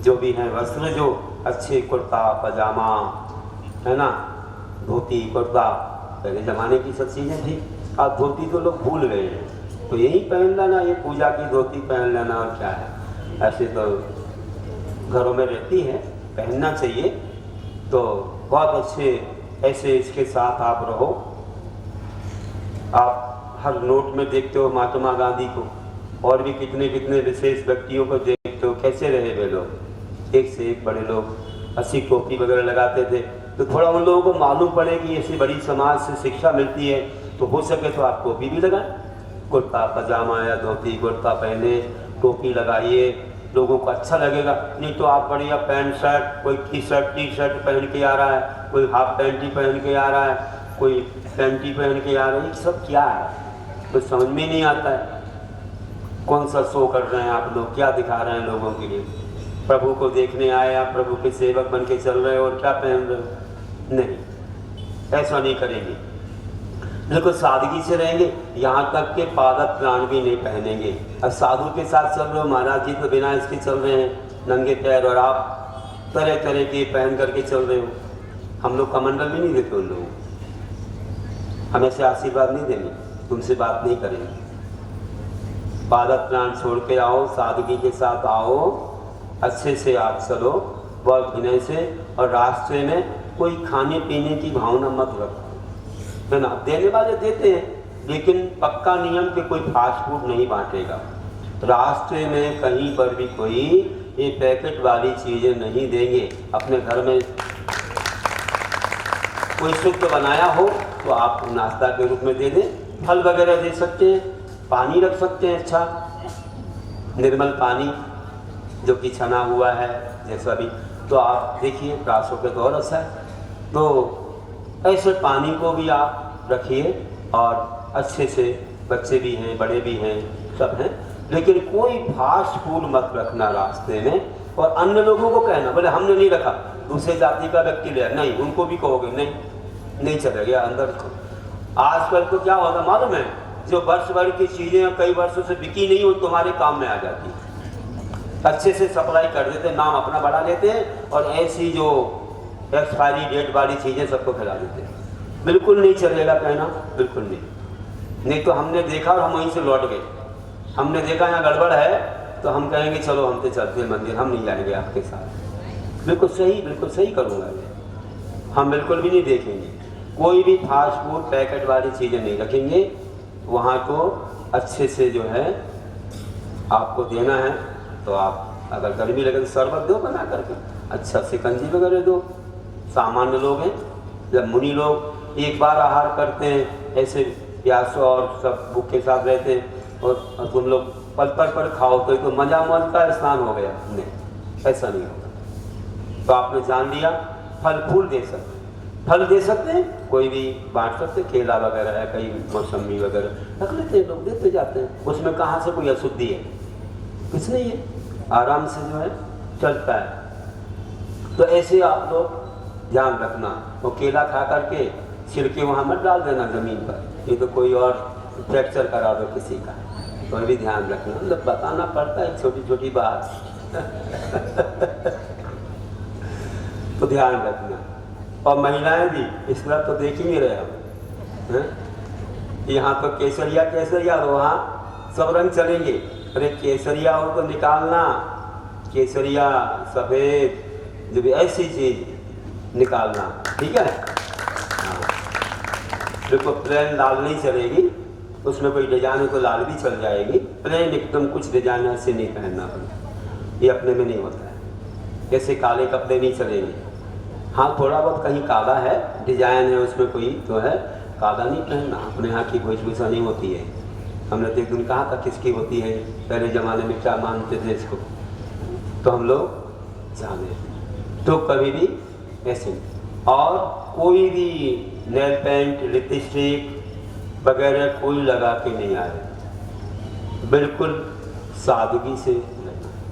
जो भी हैं वस्त्र, जो अच्छे कुर्ता पजामा है ना, धोती कुर्ता, पहले ज़माने की सब चीज़ें थी। अब धोती तो लोग भूल गए हैं, तो यही पहन लेना, ये पूजा की धोती पहन लेना, और क्या है। ऐसे तो घरों में रहती है, पहनना चाहिए। तो बहुत अच्छे ऐसे इसके साथ आप रहो। आप हर नोट में देखते हो महात्मा गांधी को, और भी कितने कितने विशेष व्यक्तियों को देखते हो, कैसे रहे वे लोग, एक से एक बड़े लोग। अच्छी टोपी वगैरह लगाते थे, तो थोड़ा उन लोगों को मालूम पड़े कि ऐसी बड़ी समाज से शिक्षा मिलती है, तो हो सके तो आप टोपी भी लगाएं, कुर्ता पजामा या धोती कुर्ता पहने, टोपी लगाइए, लोगों को अच्छा लगेगा। नहीं तो आप बढ़िया पैंट शर्ट, कोई टी शर्ट पहन के आ रहा है, कोई हाफ पैंट ही पहन के आ रहा है, कोई पैंट ही पहन के आ रहा है, ये सब क्या है, कुछ समझ में नहीं आता है। कौन सा शो कर रहे हैं आप लोग, क्या दिखा रहे हैं लोगों के लिए। प्रभु को देखने आए आप, प्रभु के सेवक बन के चल रहे हो, और क्या पहन रहे हो। नहीं, ऐसा नहीं करेंगे। बिल्कुल सादगी से रहेंगे, यहाँ तक के पादप प्राण भी नहीं पहनेंगे। अब साधु के साथ चल रहे हो, महाराज जी तो बिना इसके चल रहे हैं, नंगे पैर, और आप तरह तरह के पहन करके चल रहे हो। हम लोग कमंडल भी नहीं देते उन लोगों को, हमें से आशीर्वाद नहीं देंगे, तुमसे बात नहीं करेंगे। पादप प्राण छोड़ के आओ, सादगी के साथ आओ, अच्छे से आप चलो, बहुत विनय से। और रास्ते में कोई खाने पीने की भावना मत रखो, है ना। देने वाले देते हैं, लेकिन पक्का नियम कि कोई फास्ट फूड नहीं बांटेगा। रास्ते में कहीं पर भी कोई ये पैकेट वाली चीज़ें नहीं देंगे। अपने घर में कोई शुद्ध बनाया हो तो आप नाश्ता के रूप में दे दें, फल वगैरह दे सकते हैं, पानी रख सकते हैं, अच्छा निर्मल पानी जो कि छना हुआ है जैसा भी। तो आप देखिए प्रासों के तो और अच्छा है। तो ऐसे पानी को भी आप रखिए, और अच्छे से, बच्चे भी हैं, बड़े भी हैं, सब हैं, लेकिन कोई फास्ट फूड मत रखना रास्ते में। और अन्य लोगों को कहना, बोले हमने नहीं रखा, दूसरे जाति का व्यक्ति ले, नहीं, उनको भी कहोगे नहीं चलेगा अंदर। आजकल तो क्या होता मालूम है, जो वर्ष भर की चीज़ें कई वर्षों से बिकी नहीं, वो तुम्हारे काम में आ जाती है। अच्छे से सप्लाई कर देते, नाम अपना बढ़ा लेते हैं, और ऐसी जो एक्सपायरी डेट वाली चीज़ें सबको खिला देते हैं। बिल्कुल नहीं चलेगा कहना, बिल्कुल नहीं तो हमने देखा और हम वहीं से लौट गए। हमने देखा यहाँ गड़बड़ है, तो हम कहेंगे चलो हम तो चलते हैं मंदिर, हम नहीं जाएंगे आपके साथ। बिल्कुल सही करूँगा मैं। हम बिल्कुल भी नहीं देखेंगे, कोई भी फास्ट फूड पैकेट वाली चीज़ें नहीं रखेंगे। वहाँ को अच्छे से जो है आपको देना है, तो आप अगर गर्मी लगे तो शरबत दो बना करके, अच्छा शिकंजी वगैरह दो। सामान्य लोग हैं, जब मुनि लोग एक बार आहार करते हैं, ऐसे प्यासों और सब भूख के साथ रहते हैं, और तुम लोग पल पर खाओ तो मजा मौज का स्नान हो गया। नहीं, ऐसा नहीं होगा। तो आपने जान लिया, फल फूल दे सकते हैं, कोई भी बांट सकते, केला वगैरह है, कई मौसमी वगैरह रख लेते हैं लोग, देते जाते हैं। उसमें कहाँ से कोई अशुद्धि है, कुछ नहीं है, आराम से जो है चलता है। तो ऐसे आप लोग ध्यान रखना। वो केला खा करके छिलके वहाँ मत डाल देना ज़मीन पर, ये तो कोई और फ्रैक्चर करा दो किसी का, तो भी ध्यान रखना। मतलब बताना पड़ता है छोटी छोटी बात तो ध्यान रखना। और महिलाएं भी इस तरह तो देख ही नहीं रहे हम, यहाँ तो केसरिया, वहाँ सब रंग चलेंगे। अरे केसरिया हो तो निकालना, केसरिया सफ़ेद जो भी ऐसी चीज़ निकालना, ठीक है। हाँ, देखो प्लेन लाल नहीं चलेगी, उसमें कोई डिजाइन हो तो लाल भी चल जाएगी। प्लेन एकदम कुछ डिजाइन ऐसे नहीं पहनना पड़ेगा, ये अपने में नहीं होता है। जैसे काले कपड़े नहीं चलेंगे, हाँ थोड़ा बहुत कहीं काला है, डिजाइन है उसमें कोई तो है, काला नहीं पहनना। अपने यहाँ की वेशभूषा नहीं होती है। हमने तो एक दिन कहा था किसकी होती है, पहले ज़माने में क्या मानते थे इसको, तो हम लोग जाने। तो कभी भी ऐसे नहीं। और कोई भी नेल पेंट, लिपस्टिक वगैरह कोई लगा के नहीं आए, बिल्कुल सादगी से।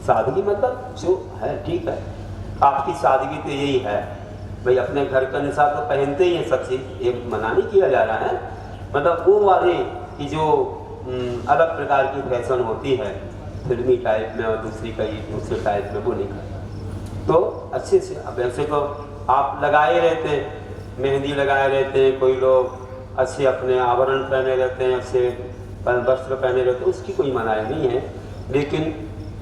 सादगी मतलब जो है ठीक है, आपकी सादगी तो यही है भाई, अपने घर के अनुसार तो पहनते ही हैं सब चीज़, ये मना नहीं किया जा रहा है। मतलब वो वाले की जो अलग प्रकार की फैशन होती है फिल्मी टाइप में, और दूसरी कई दूसरे टाइप में, वो नहीं करते। तो अच्छे से, अब ऐसे तो आप लगाए रहते हैं, मेहंदी लगाए रहते हैं, कोई लोग अच्छे अपने आभरण पहने रहते हैं, अच्छे वस्त्र पहने रहते, उसकी कोई मनाही नहीं है, लेकिन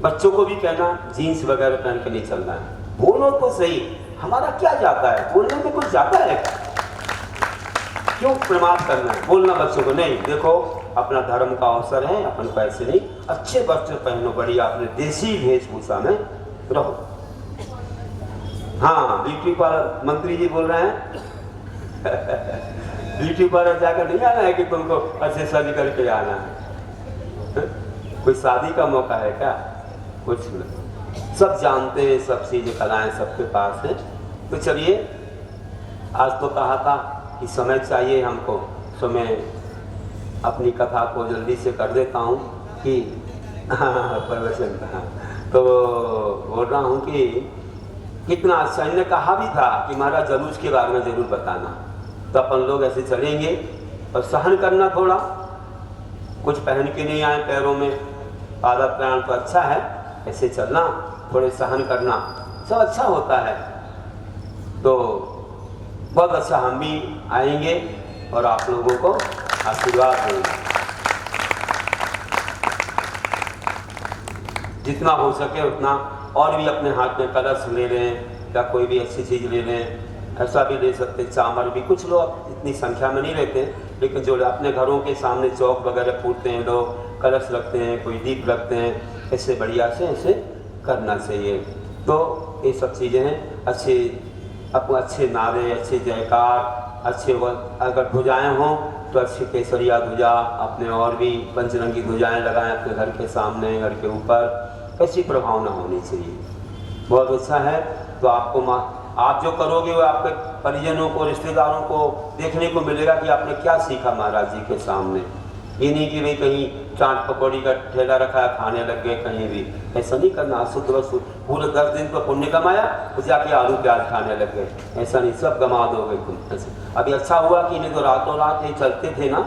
बच्चों को भी कहना जीन्स वगैरह पहन के नहीं चलना है। बोलो तो सही, हमारा क्या जाता है, बोलने में कुछ जाता है, क्यों प्रमाद करना है, बोलना बच्चों को नहीं। देखो अपना धर्म का अवसर है, अपन को ऐसे नहीं, अच्छे वस्त्र पहनो, बढ़िया अपने देसी वेशभूषा में रहो। हाँ, ब्यूटी पार्लर मंत्री जी बोल रहे हैं ब्यूटी पार्लर जाकर नहीं आना है कि तुमको अच्छे सज करके आना है। कोई शादी का मौका है क्या? कुछ नहीं, सब जानते हैं, सब चीजें कलाएं सबके पास है। तो चलिए, आज तो कहा था कि समय चाहिए हमको, तो मैं अपनी कथा को जल्दी से कर देता हूँ कि प्रवचन का तो बोल रहा हूँ कि कितना अच्छा, इन्हें कहा भी था कि महाराज जलूस के बारे में जरूर बताना। तो अपन लोग ऐसे चलेंगे और सहन करना, थोड़ा कुछ पहन के नहीं आए पैरों में, पादा प्राण तो अच्छा है, ऐसे चलना, थोड़े सहन करना, सब अच्छा होता है। तो बहुत अच्छा, हम भी आएंगे और आप लोगों को आशीर्वाद देंगे। जितना हो सके उतना, और भी अपने हाथ में कलश ले लें या कोई भी अच्छी चीज़ ले लें, ऐसा भी ले सकते, चावल भी। कुछ लोग इतनी संख्या में नहीं रहते, लेकिन जो अपने घरों के सामने चौक वगैरह फूटते हैं लोग, कलश रखते हैं, कोई दीप रखते हैं, ऐसे बढ़िया से ऐसे करना चाहिए। तो ये सब चीज़ें हैं। अच्छे नारे, अच्छे जयकार, अच्छे अगर ध्वजाएँ हों तो अच्छी केसरिया ध्वजा, अपने और भी पंचरंगी ध्वजाएँ लगाएं अपने घर के सामने, घर के ऊपर, ऐसी प्रभावना होनी चाहिए। बहुत अच्छा है। तो आपको आप जो करोगे वो आपके परिजनों को, रिश्तेदारों को देखने को मिलेगा कि आपने क्या सीखा महाराज जी के सामने। ये नहीं कि भाई कहीं चाट पकौड़ी का ठेला रखा है, खाने लग गए कहीं भी, ऐसा नहीं करना। अशुद्ध वस्तु पूरे 10 दिन तो पुण्य कमाया, तो जाके आलू प्याज खाने लग गए, ऐसा नहीं, सब गंवा दोगे तुम ऐसे। अभी अच्छा हुआ कि नहीं तो रातों रात ये चलते थे ना,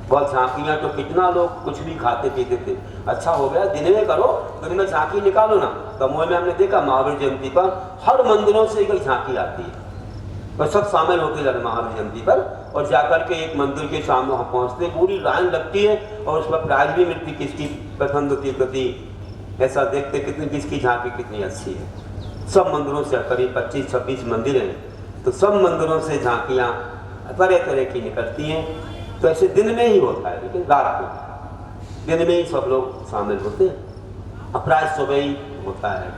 बहुत झांकियाँ, तो कितना लोग कुछ भी खाते पीते थे। अच्छा हो गया, दिन में करो, दिन में झांकी निकालो ना। तमोय में हमने देखा महावीर जयंती पर हर मंदिरों से एक झांकी आती है, और सब शामिल होते जाते महावीर जयंती पर, और जाकर के एक मंदिर के सामने वहाँ पहुँचते, पूरी लाइन लगती है और उस पर प्राइज भी मिलती, किसकी प्रथम द्वितीय तृतीय, ऐसा देखते कितनी किसकी झांकी कितनी अच्छी है। सब मंदिरों से करीब 25-26 मंदिर हैं, तो सब मंदिरों से झांकियाँ तरह तरह की निकलती हैं। तो ऐसे दिन में ही होता है, लेकिन रात को, दिन में ही सब लोग शामिल होते हैं, अपराध सुबह ही होता है।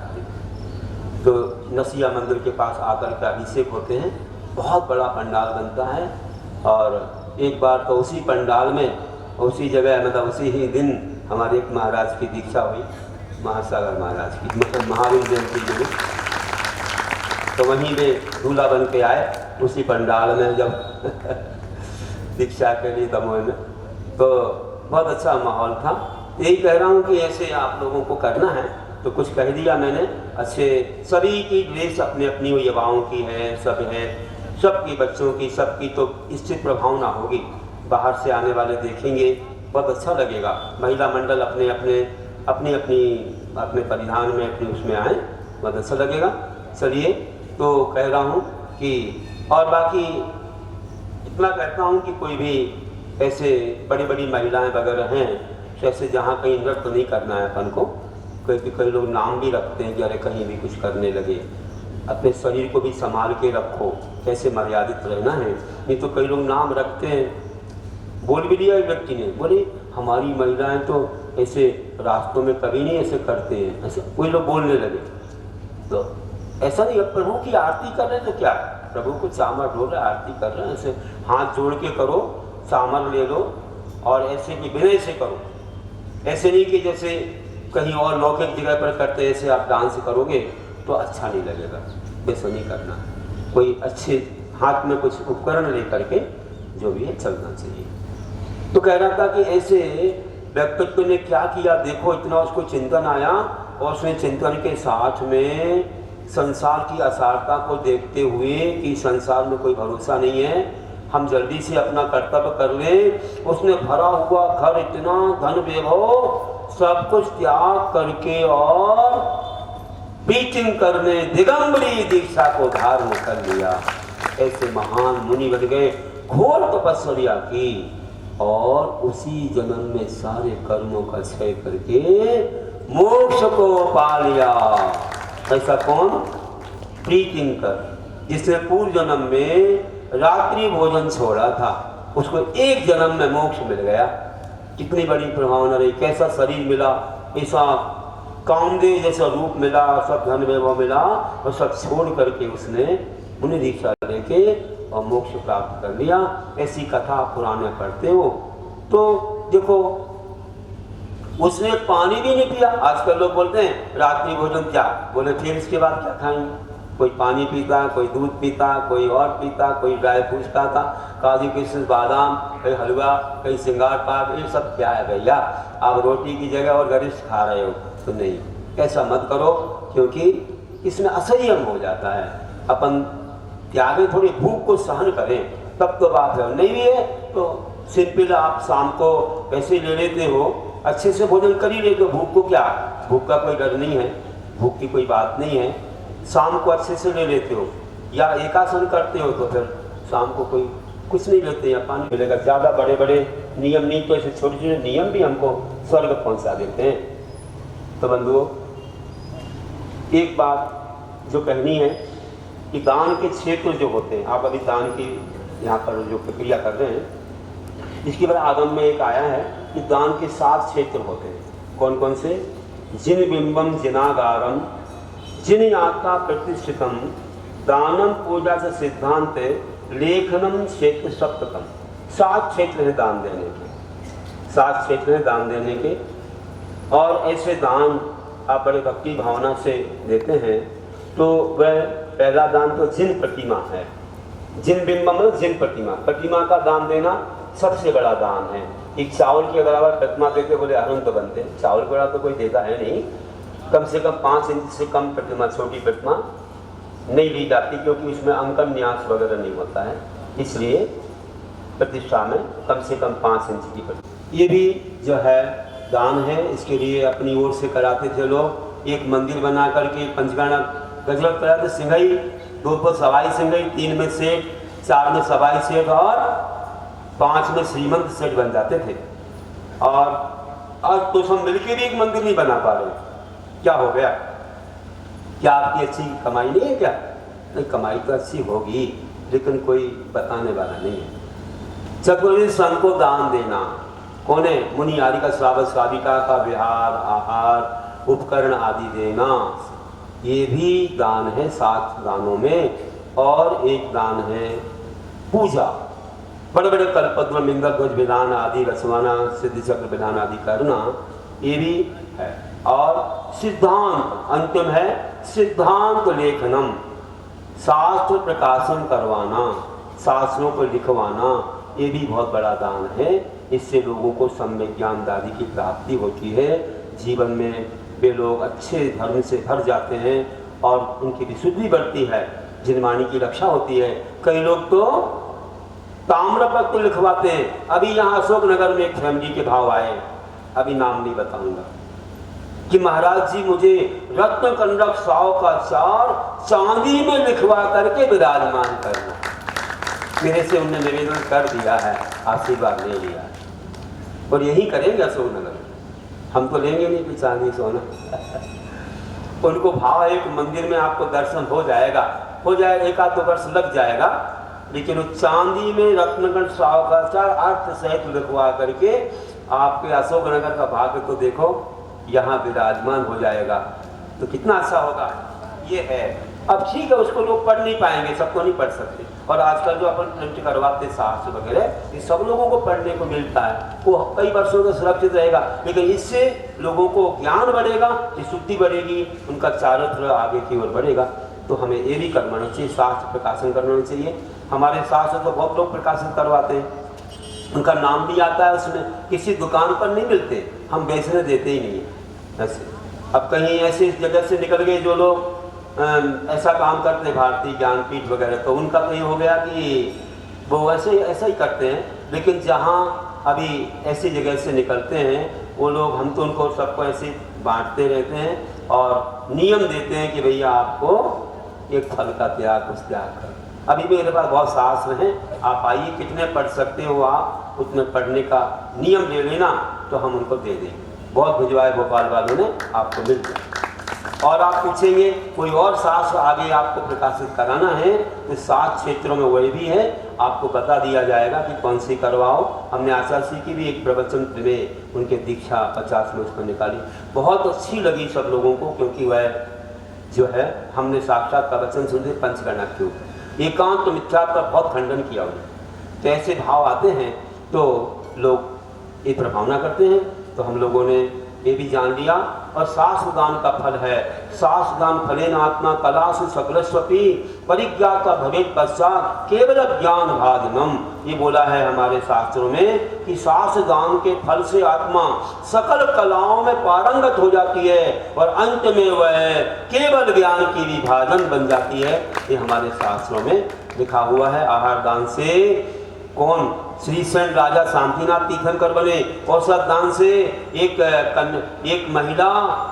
तो नसिया मंदिर के पास आकर के अभिषेक होते हैं, बहुत बड़ा पंडाल बनता है। और एक बार तो उसी पंडाल में, उसी जगह, मतलब उसी ही दिन हमारे एक महाराज की दीक्षा हुई, महासागर महाराज की, मतलब महावीर जयंती जो, तो वहीं वे दूल्हा बन के आए उसी पंडाल में जब दीक्षा के लिए दमोह में। तो बहुत अच्छा माहौल था। यही कह रहा हूँ कि ऐसे आप लोगों को करना है, तो कुछ कह दिया मैंने। अच्छे सभी की ड्रेस अपनी अपनी युवाओं की है, सब है, सबकी, बच्चों की, सबकी तो निश्चित प्रभावना होगी। बाहर से आने वाले देखेंगे, बहुत अच्छा लगेगा। महिला मंडल अपने अपने परिधान में, अपने उसमें आए, बहुत अच्छा लगेगा। चलिए, तो कह रहा हूँ कि, और बाकी इतना कहता हूँ कि कोई भी ऐसे बड़ी बड़ी महिलाएं वगैरह हैं, तो ऐसे जहाँ कहीं नृत्य नहीं करना है अपन को। कई लोग नाम भी रखते हैं कि अरे कहीं भी कुछ करने लगे, अपने शरीर को भी संभाल के रखो, कैसे मर्यादित रहना है। नहीं तो कई लोग नाम रखते हैं, बोल भी दिया एक व्यक्ति ने, बोले हमारी महिलाएं तो ऐसे रास्तों में कभी नहीं ऐसे करते हैं, ऐसे कोई लोग बोलने लगे। तो ऐसा नहीं, प्रभु की आरती कर रहे हैं तो क्या, प्रभु को चामर ढो रहे, आरती कर रहे हैं, ऐसे हाथ जोड़ के करो, चामर ले लो और ऐसे कि विनय से करो। ऐसे नहीं कि जैसे कहीं और लौकिक जगह पर करते, ऐसे आप डांस करोगे तो अच्छा नहीं लगेगा, वैसा नहीं करना। कोई अच्छे हाथ में कुछ उपकरण लेकर के जो भी है चलना चाहिए। तो कह रहा था कि ऐसे व्यक्तित्व ने क्या किया, देखो इतना उसको चिंतन आया, और उसने चिंतन के साथ में संसार की असारता को देखते हुए कि संसार में कोई भरोसा नहीं है, हम जल्दी से अपना कर्तव्य कर लें। उसने भरा हुआ घर, इतना धन वैभव, सब कुछ त्याग करके और बीटिंग करने दिगंबरी दीक्षा को धारण कर लिया। ऐसे महान मुनि बन गए, घोर तपस्या की, और उसी जन्म में सारे कर्मों का क्षय करके मोक्ष को पा लिया। ऐसा कौन? प्रीतिंकर, जिसने पूर्व जन्म में रात्रि भोजन छोड़ा था, उसको एक जन्म में मोक्ष मिल गया। कितनी बड़ी प्रभावना रही, कैसा शरीर मिला, ऐसा कामदेव जैसा रूप मिला, सब धन वैभव मिला, और सब छोड़ करके उसने मुनि दीक्षा लेके और मोक्ष प्राप्त कर लिया। ऐसी कथा पुराने पढ़ते हो तो देखो, उसने पानी भी नहीं पिया। आजकल लोग बोलते हैं रात्रि भोजन क्या, बोले फिर इसके बाद क्या खाएंगे? कोई पानी पीता, कोई दूध पीता, कोई और पीता, कोई ड्राई फ्रूट्स खाता, काजू किशमिश बादाम, कोई हलवा, कोई सिंगार पाक, ये सब क्या है भैया? आप रोटी की जगह और गरिष्ठ खा रहे हो। तो नहीं, ऐसा मत करो, क्योंकि इसमें असंयम हो जाता है। अपन त्यागें, थोड़ी भूख को सहन करें, तब तो बात है। नहीं भी है तो सिंपल आप शाम को पैसे ले लेते हो, अच्छे से भोजन कर ही लेते हो। भूख को क्या, भूख का कोई डर नहीं है, भूख की कोई बात नहीं है। शाम को अच्छे से ले लेते हो, या एकासन करते हो तो फिर शाम को कोई कुछ नहीं लेते, या पानी मिलेगा। ज़्यादा बड़े बड़े नियम नहीं, तो ऐसे छोटे छोटे नियम भी हमको स्वर्ग पहुंचा देते हैं। तो बंधुओं, एक बात जो कहनी है कि दान के क्षेत्र जो होते हैं, आप अभी दान की यहाँ पर जो प्रक्रिया कर रहे हैं, इसके बाद आगम में एक आया है कि दान के 7 क्षेत्र होते हैं। कौन कौन से? जिन बिंबम जिनागारम, जिन आत्मा प्रतिष्ठितम, दानम पूजा से सिद्धांत, लेखनम क्षेत्र सप्तकम। 7 क्षेत्र है दान देने के, 7 क्षेत्र है दान देने के। और ऐसे दान आप बड़े भक्ति भावना से देते हैं तो वह पहला दान तो जिन प्रतिमा है। जिन बिंबम मतलब जिन प्रतिमा, प्रतिमा का दान देना सबसे बड़ा दान है। एक चावल की अगर आप प्रतिमा देते बोले अरुण तो बनते, चावल बड़ा तो कोई देता है नहीं। कम से कम 5 इंच से कम प्रतिमा, छोटी प्रतिमा नहीं ली जाती, क्योंकि उसमें अंकन न्यास वगैरह नहीं होता है। इसलिए प्रतिष्ठा में कम से कम 5 इंच की प्रतिमा, ये भी जो है दान है। इसके लिए अपनी ओर से कराते थे लोग। एक मंदिर बना करके पंचगाना गजलत कराते, सिंघई, 2 पर सवाई सिंघई, 3 में सेठ, 4 में सवाई सेठ और 5 में श्रीमंत सेठ बन जाते थे। और आज तो सब मिलकर भी एक मंदिर नहीं बना पा रहे। क्या हो गया? क्या आपकी अच्छी कमाई नहीं है क्या? नहीं, कमाई तो अच्छी होगी, लेकिन कोई बताने वाला नहीं है। चतुर्वेद सन को दान देना कौन है? मुनि आदि का श्रावक श्राविका का विहार, आहार, उपकरण आदि देना, ये भी दान है 7 दानों में। और एक दान है पूजा, बड़े बड़े कल्पद्म, इंद्र ध्वज विधान आदि रचवाना, सिद्धि चक्र विधान आदि करना, ये भी है। और सिद्धांत, अंतिम है सिद्धांत लेखनम, शास्त्र प्रकाशन करवाना, शास्त्रों को लिखवाना, ये भी बहुत बड़ा दान है। इससे लोगों को सम्यक ज्ञान दादी की प्राप्ति होती है। जीवन में वे लोग अच्छे धर्म से भर जाते हैं और उनकी विशुद्धि बढ़ती है, जिनवाणी की रक्षा होती है। कई लोग तो ताम्रपत्र लिखवाते हैं। अभी यहाँ अशोकनगर में एक फैमिली के भाव आए, अभी नाम नहीं बताऊंगा, कि महाराज जी मुझे रत्न कंडक 100 का चार चांदी में लिखवा करके विराजमान करना। मेरे से उनने निवेदन कर दिया है, आशीर्वाद ले लिया है, और यही करेंगे अशोकनगर में। हम तो लेंगे नहीं कि चांदी सोना। उनको भाव है कि मंदिर में आपको दर्शन हो जाएगा, 1-2 वर्ष लग जाएगा, लेकिन वो चांदी में रत्नगण 100 का चार अर्थ सहित लिखवा करके आपके अशोकनगर का भाग्य तो देखो, यहाँ विराजमान हो जाएगा, तो कितना अच्छा होगा। ये है। अब ठीक है, उसको लोग पढ़ नहीं पाएंगे, सबको नहीं पढ़ सकते। और आजकल जो अपन प्रिंट करवाते शास्त्र वगैरह, ये सब लोगों को पढ़ने को मिलता है, वो कई वर्षों तक सुरक्षित रहेगा। लेकिन इससे लोगों को ज्ञान बढ़ेगा, शुद्धि बढ़ेगी, उनका चारित्र आगे की ओर बढ़ेगा। तो हमें ये भी करवाना चाहिए, शास्त्र प्रकाशन करना चाहिए। हमारे शास्त्र तो बहुत लोग प्रकाशन करवाते हैं, उनका नाम भी आता है उसमें, किसी दुकान पर नहीं मिलते, हम बेचने देते ही नहीं है ऐसे। अब कहीं ऐसी जगह से निकल गए जो लोग ऐसा काम करते हैं, भारतीय ज्ञानपीठ वगैरह, तो उनका तो ये हो गया कि वो वैसे ऐसा ही करते हैं। लेकिन जहाँ अभी ऐसी जगह से निकलते हैं वो लोग, हम तो उनको सबको ऐसे बांटते रहते हैं और नियम देते हैं कि भैया आपको एक फल का त्याग, कुछ त्याग कर। अभी मेरे पास बहुत शास्त्र हैं, आप आइए, कितने पढ़ सकते हो आप, उतने पढ़ने का नियम ले लेना, तो हम उनको दे देंगे। बहुत भिजवाए भोपाल वालों ने, आपको मिल जाए। और आप पूछेंगे कोई और शास्त्र आगे आपको प्रकाशित कराना है, तो 7 क्षेत्रों में वही भी है, आपको बता दिया जाएगा कि कौन सी करवाओ। हमने आचार्य श्री की भी एक प्रवचन में उनके दीक्षा 50 में उसको निकाली, बहुत अच्छी लगी सब लोगों को, क्योंकि वह जो है हमने साक्षात प्रवचन सुने पंचगणना के ऊपर, एकांत मिथ्या का बहुत खंडन किया उन्होंने। तो ऐसे भाव आते हैं तो लोग ये प्रभावना करते हैं। तो हम लोगों ने ये भी जान लिया। और शास्त्रदान का फल है, शास्त्रदान फलेन आत्मा कलासु सकलस्वपि परिज्ञाता भवेत् पश्चात केवल ज्ञान भाजनम। ये बोला है हमारे शास्त्रों में कि शास्त्रदान के फल से आत्मा सकल कलाओं में पारंगत हो जाती है और अंत में वह केवल ज्ञान की विभाजन बन जाती है। ये हमारे शास्त्रों में लिखा हुआ है। आहार दान से कौन श्री स्वयं राजा शांतिनाथ तीर्थंकर बने, औषध दान से एक महिला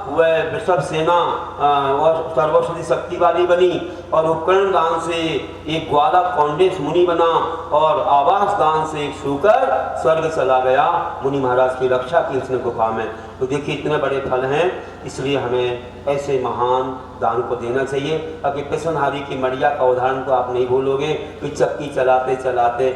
वह वृषभ सेना और सर्वौषधि शक्ति वाली बनी, और उपकरण दान से एक ग्वाला कौंडेश मुनि बना, और आवास दान से एक सूकर स्वर्ग चला गया, मुनि महाराज की रक्षा की उसने गुफा में। तो देखिए इतने बड़े फल हैं, इसलिए हमें ऐसे महान दान को देना चाहिए। अभी कृष्णहारी की मड़िया का उदाहरण तो आप नहीं भूलोगे कि चक्की चलाते चलाते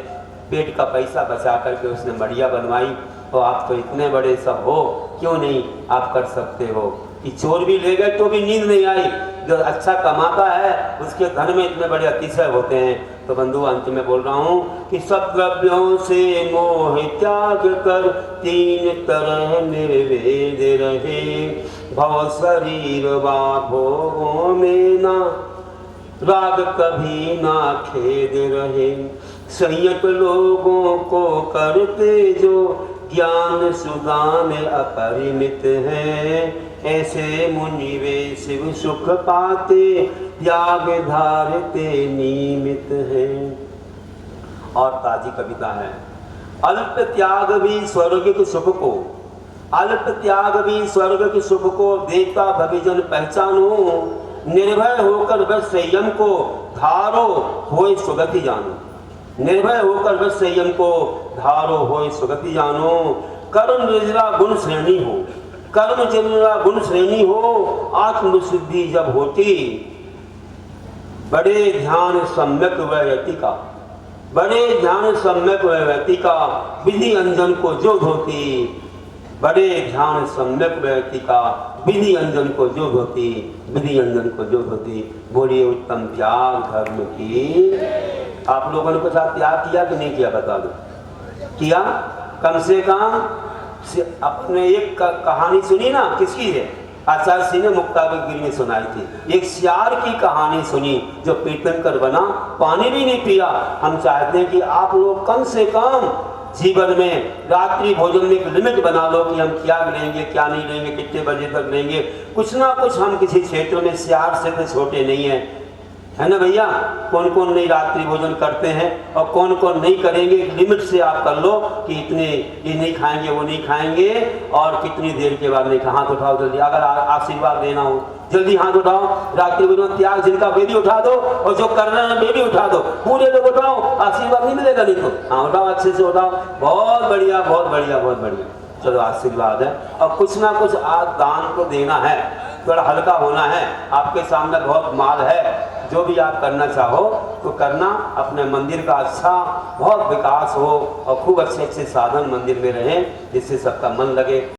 पेट का पैसा बचा करके उसने मड़िया बनवाई। तो आप तो इतने बड़े सब हो, क्यों नहीं आप कर सकते हो कि चोर भी ले गए तो भी नींद नहीं आई। जो अच्छा कमाता है उसके धन में इतने बड़े अतिशय होते हैं। तो बंधु अंत में बोल रहा हूँ कि सब द्रव्यों से मोह त्याग कर 3 तरह निर्वेद रहे, भव शरीर वा भोगों में ना राग कभी ना खेद रहे, संयत लोगों को करते जो ज्ञान सुदान अपरिमित है, ऐसे मुनि वे शिव सुख पाते त्याग धारते नियमित हैं। और ताजी कविता है, अल्प त्याग भी स्वर्ग के सुख को, अल्प त्याग भी स्वर्ग के सुख को देता भविजन पहचानो, निर्भय होकर बस संयम को धारो होए सुगति जानो, निर्भय होकर बस संयम को धारो होए सुगति जानो। कर्म निर्जरा गुण श्रेणी हो, कर्म निर्जरा गुण श्रेणी हो, आत्मसिद्धि जब होती, बड़े ध्यान सम्यक व्यक्ति का, बड़े ध्यान सम्यक व्यक्ति का विधि अंजन को जो धोती, बड़े ध्यान सम्यक व्यक्ति का विधि अंजन को जो धोती, विधि अंजन को जो धोती। बोलिए उत्तम त्याग धर्म की। आप लोगों ने कुछ त्याग किया कि नहीं किया बता दो? किया? कम से कम अपने एक कहानी सुनी ना, किसकी है? आचार्य श्री ने मुक्तागिरी में सुनाई थी। एक सियार की कहानी सुनी जो तीर्थंकर बना, पानी भी नहीं पिया। हम चाहते हैं कि आप लोग कम से कम जीवन में रात्रि भोजन में एक लिमिट बना लो कि हम क्या लेंगे क्या नहीं लेंगे, कितने बजे तक लेंगे। कुछ ना कुछ हम किसी क्षेत्र में सियार से तो छोटे नहीं है ना भैया? कौन कौन नहीं रात्रि भोजन करते हैं और कौन कौन नहीं करेंगे, एक लिमिट से आप कर लो कि इतने ये नहीं खाएंगे वो नहीं खाएंगे और कितनी देर के बाद नहीं खा। हाथ उठाओ जल्दी, अगर आशीर्वाद देना हो जल्दी हाथ उठाओ। रात्रि भोजन त्याग जिनका वे भी उठा दो और जो कर रहे हैं वे भी उठा दो, पूरे लोग उठाओ, आशीर्वाद नहीं मिलेगा नहीं तो। हाँ उठाओ, अच्छे से उठाओ। बहुत बढ़िया बहुत बढ़िया बहुत बढ़िया, चलो आशीर्वाद है। और कुछ ना कुछ आज दान को देना है, थोड़ा हल्का होना है। आपके सामने बहुत माल है, जो भी आप करना चाहो तो करना। अपने मंदिर का अच्छा बहुत विकास हो और खूब अच्छे अच्छे साधन मंदिर में रहें, जिससे सबका मन लगे।